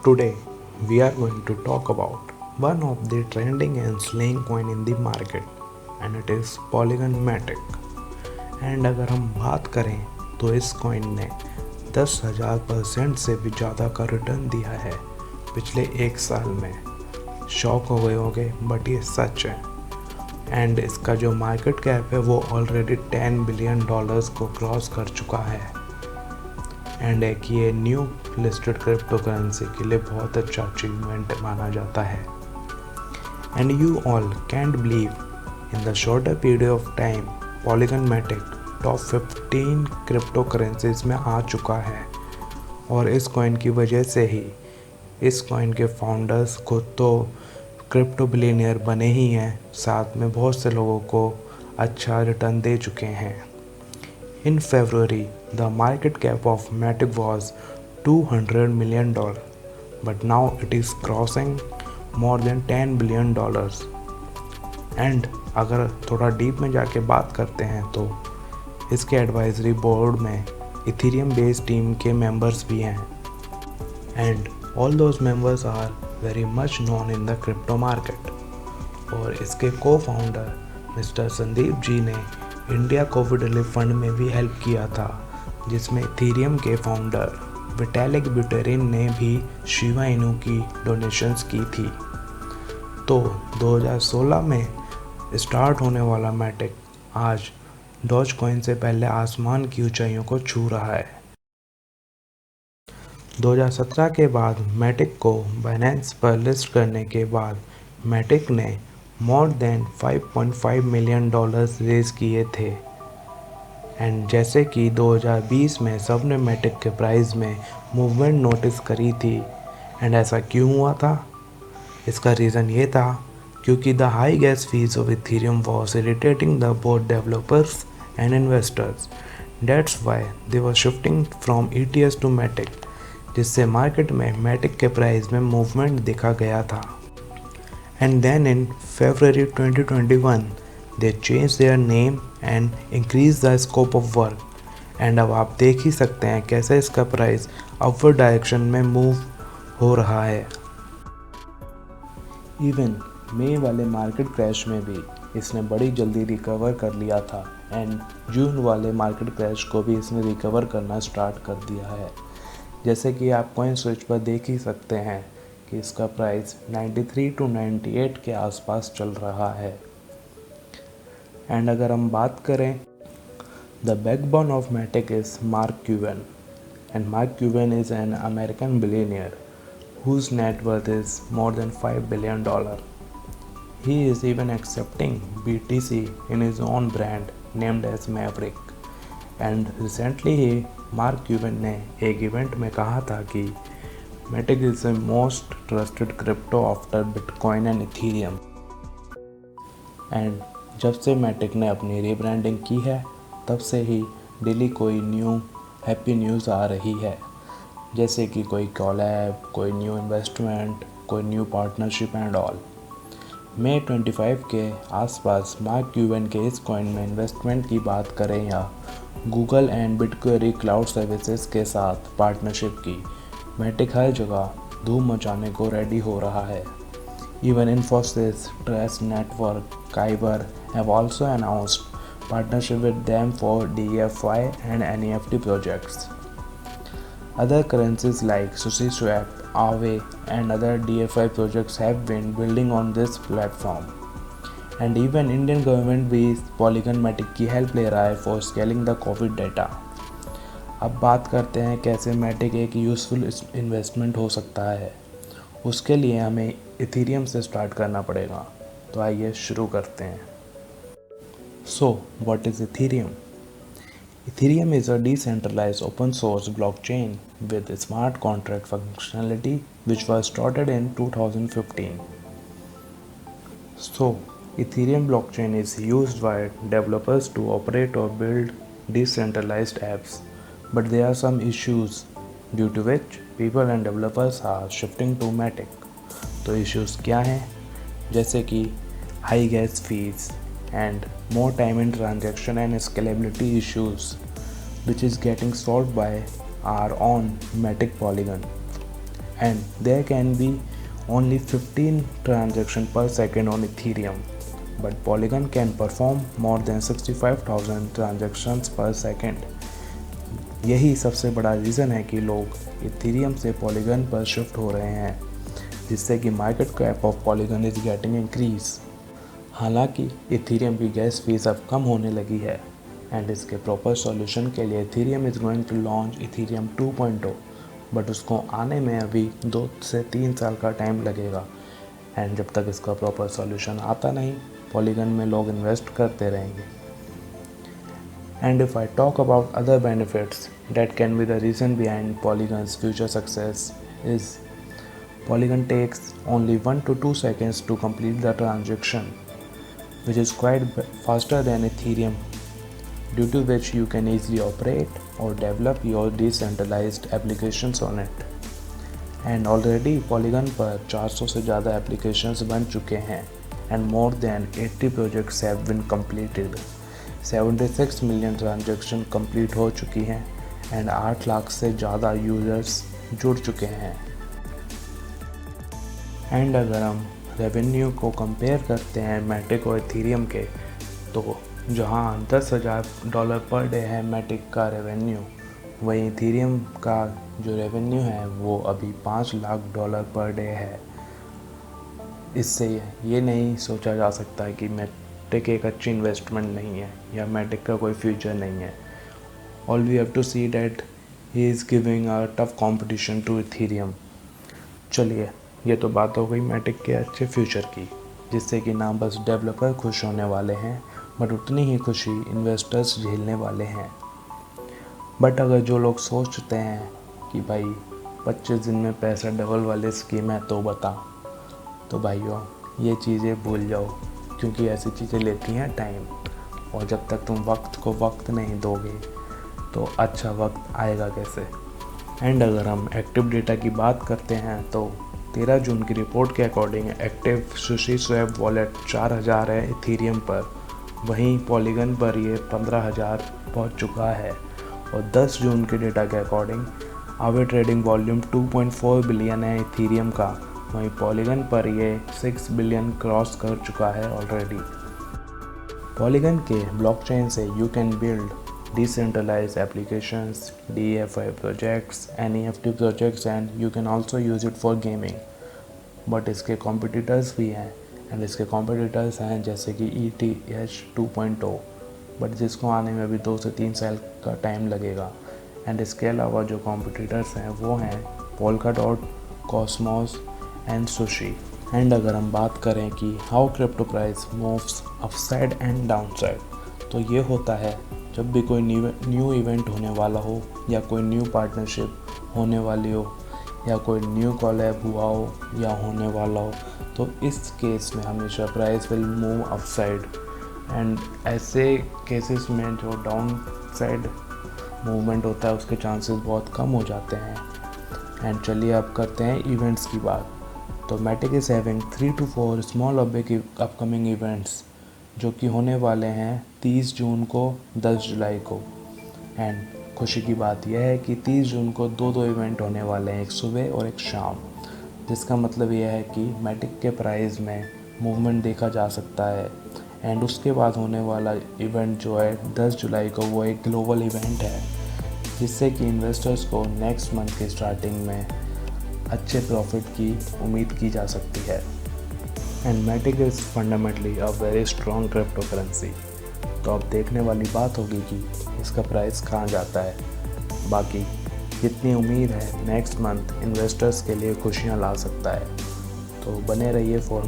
Today, we are going to talk about one of the trending and slaying coin in the market, and it is Polygon Matic. And अगर हम बात करें तो इस coin ने 10,000% से भी ज़्यादा का रिटर्न दिया है पिछले एक साल में। शॉक हो गए होंगे, बट ये सच है। एंड इसका जो मार्केट कैप है वो ऑलरेडी $10 बिलियन को क्रॉस कर चुका है। एंड एक ये न्यू लिस्टेड क्रिप्टो करेंसी के लिए बहुत अच्छा अचीवमेंट माना जाता है। And you all can't believe in the shorter period of time Polygon Matic top 15 crypto currencies में आ चुका है। और इस कॉइन की वजह से ही इस कॉइन के फाउंडर्स खुद तो क्रिप्टो बिलियनियर बने ही हैं, साथ में बहुत से लोगों को अच्छा रिटर्न दे चुके हैं। In February, the market cap of Matic was $200 million, but now it is crossing more than $10 billion. And अगर थोड़ा डीप में जाके बात करते हैं तो इसके एडवाइजरी बोर्ड में इथेरियम बेस्ड टीम के मेंबर्स भी हैं। And all those members are very much known in the crypto market. और इसके को फाउंडर मिस्टर संदीप जी ने इंडिया कोविड रिलीफ फंड में भी हेल्प किया था, जिसमें इथेरियम के फाउंडर विटालिक ब्यूटेरिन ने भी शिबा इनू की डोनेशंस की थी। तो 2016 में स्टार्ट होने वाला मैटिक आज डॉज कॉइन से पहले आसमान की ऊंचाइयों को छू रहा है। 2017 के बाद मैटिक को बाइनेंस पर लिस्ट करने के बाद मैटिक ने मोर देन $5.5 मिलियन रेज किए थे। एंड जैसे कि 2020 में सब ने मैटिक के प्राइस में मूवमेंट नोटिस करी थी। एंड ऐसा क्यों हुआ था? इसका रीज़न ये था क्योंकि the high gas fees of Ethereum was irritating the both developers and investors. That's why they were shifting from ETS to Matic, जिससे मार्केट में मैटिक के प्राइस में मूवमेंट देखा गया था। And then in February 2021, they changed their name and increased the scope of work. And अब आप देख ही सकते हैं कैसे इसका प्राइस अपवर्ड डायरेक्शन में मूव हो रहा है। इवन मई वाले मार्केट क्रैश में भी इसने बड़ी जल्दी रिकवर कर लिया था। एंड जून वाले मार्केट क्रैश को भी इसने रिकवर करना स्टार्ट कर दिया है। जैसे कि आप कॉइन स्विच पर देख ही सकते हैं कि इसका प्राइस 93 to 98 के आसपास चल रहा है। एंड अगर हम बात करें, the backbone of Matic is Mark Cuban. And Mark Cuban is an American billionaire whose net worth is more than $5 billion. He is even accepting BTC in his own brand named as Maverick. And recently he Mark Cuban ने एक event में कहा था कि Matic is the most trusted crypto after Bitcoin and Ethereum. And जब से Matic ने अपनी रीब्रांडिंग की है तब से ही डेली कोई न्यू हैप्पी न्यूज़ आ रही है, जैसे कि कोई कॉलैब, कोई न्यू इन्वेस्टमेंट, कोई न्यू पार्टनरशिप एंड ऑल। मई 25 के आसपास मार्क क्यूबन के इस कॉइन में इन्वेस्टमेंट की बात करें या गूगल एंड बिटक्वेरी क्लाउड सर्विसेज के साथ पार्टनरशिप की, मैटिक हर जगह धूम मचाने को रेडी हो रहा है। Even Infosys, trace network, काइबर have also announced partnership with them for DeFi and NFT projects. Other currencies like SushiSwap, Aave and other DeFi projects have been building on this platform. And even Indian government भी Polygon Matic की help ले रहा है for scaling the COVID data. अब बात करते हैं कैसे मैटिक एक यूज़फुल इन्वेस्टमेंट हो सकता है। उसके लिए हमें इथेरियम से स्टार्ट करना पड़ेगा, तो आइए शुरू करते हैं। So what is Ethereum? Ethereum is a decentralised open source blockchain with smart contract functionality which was started in 2015. So, Ethereum blockchain is used by developers to operate or build decentralized apps. But there are some issues due to which people and developers are shifting to Matic. तो issues क्या हैं? जैसे कि high gas fees and more time in transaction and scalability issues, which is getting solved by our own Matic Polygon. and there can be only 15 transactions per second on Ethereum, but Polygon can perform more than 65,000 transactions per second. यही सबसे बड़ा reason है कि लोग Ethereum से polygon पर shift हो रहे हैं, जिससे कि market cap of polygon is getting increase. हालांकि इथेरियम की गैस फीस अब कम होने लगी है एंड इसके प्रॉपर सॉल्यूशन के लिए Ethereum is going to launch Ethereum 2.0, but उसको आने में अभी 2 से 3 साल का टाइम लगेगा। एंड जब तक इसका प्रॉपर सॉल्यूशन आता नहीं, पॉलीगन में लोग इन्वेस्ट करते रहेंगे। And if I talk about other benefits that can be the reason behind Polygon's future success is Polygon takes only 1 to 2 seconds to complete the transaction, which is quite faster than Ethereum, due to which you can easily operate or develop your decentralized applications on it. And already Polygon पर 400 से ज़्यादा applications बन चुके हैं and more than 80 projects have been completed. 76 million transaction complete हो चुकी हैं and 8 lakh से ज़्यादा यूज़र्स जुड़ चुके हैं। एंड अगर हम रेवेन्यू को कंपेयर करते हैं मैटिक और इथेरियम के, तो जहां $10,000 पर डे है मैटिक का रेवेन्यू, वहीं इथेरियम का जो रेवेन्यू है वो अभी $5 लाख पर डे है। इससे ये नहीं सोचा जा सकता है कि मैटिक एक अच्छी इन्वेस्टमेंट नहीं है या मैटिक का कोई फ्यूचर नहीं है। All we have to see that he is giving a tough competition to Ethereum. चलिए, ये तो बात हो गई मैटिक के अच्छे फ्यूचर की, जिससे कि ना बस डेवलपर खुश होने वाले हैं बट उतनी ही खुशी इन्वेस्टर्स झेलने वाले हैं। बट अगर जो लोग सोचते हैं कि भाई 25 दिन में पैसा डबल वाली स्कीम है तो बता, तो भाइयों ये चीज़ें भूल जाओ, क्योंकि ऐसी चीज़ें लेती हैं टाइम, और जब तक तुम वक्त को वक्त नहीं दोगे तो अच्छा वक्त आएगा कैसे। एंड अगर हम एक्टिव डेटा की बात करते हैं तो 13 जून की रिपोर्ट के according active sushi swap wallet 4000 है इथेरियम पर, वहीं पॉलीगन पर ये 15,000 पहुंच चुका है। और 10 जून के डेटा के according our trading volume 2.4 billion है इथेरियम का, वहीं पॉलीगन पर ये 6 बिलियन क्रॉस कर चुका है ऑलरेडी। पॉलीगन के ब्लॉकचेन से you can build decentralized applications, DeFi projects, NFT projects, and you can also use it for gaming. But इसके कॉम्पिटिटर्स भी हैं, एंड इसके कॉम्पिटिटर्स हैं जैसे कि ETH 2.0, बट जिसको आने में अभी 2 से 3 साल का टाइम लगेगा। एंड इसके अलावा जो कॉम्पिटिटर्स हैं वो हैं Polkadot, Cosmos and sushi. And अगर हम बात करें कि how crypto price moves upside and downside, तो ये होता है जब भी कोई न्यू इवेंट होने वाला हो, या कोई न्यू पार्टनरशिप होने वाली हो, या कोई न्यू कॉलैब हुआ हो या होने वाला हो, तो इस केस में हमेशा price will move upside. And ऐसे केसेस में जो डाउन साइड मूवमेंट होता है उसके चांसेस बहुत कम हो जाते हैं। एंड चलिए अब करते हैं इवेंट्स की बात। तो Matic is having 3 to 4 small और बिग अपकमिंग इवेंट्स, जो कि होने वाले हैं 30 जून को, 10 जुलाई को। एंड खुशी की बात यह है कि 30 जून को 2 इवेंट होने वाले हैं, एक सुबह और एक शाम, जिसका मतलब यह है कि मैटिक के प्राइस में मूवमेंट देखा जा सकता है। एंड उसके बाद होने वाला इवेंट जो है 10 जुलाई को, वो एक ग्लोबल इवेंट है, जिससे कि इन्वेस्टर्स को नेक्स्ट मंथ के स्टार्टिंग में अच्छे प्रॉफिट की उम्मीद की जा सकती है। And Matic is fundamentally a very strong crypto currency. तो अब देखने वाली बात होगी कि इसका प्राइस कहाँ जाता है। बाकी जितनी उम्मीद है नेक्स्ट मंथ इन्वेस्टर्स के लिए खुशियाँ ला सकता है। तो बने रहिए फॉर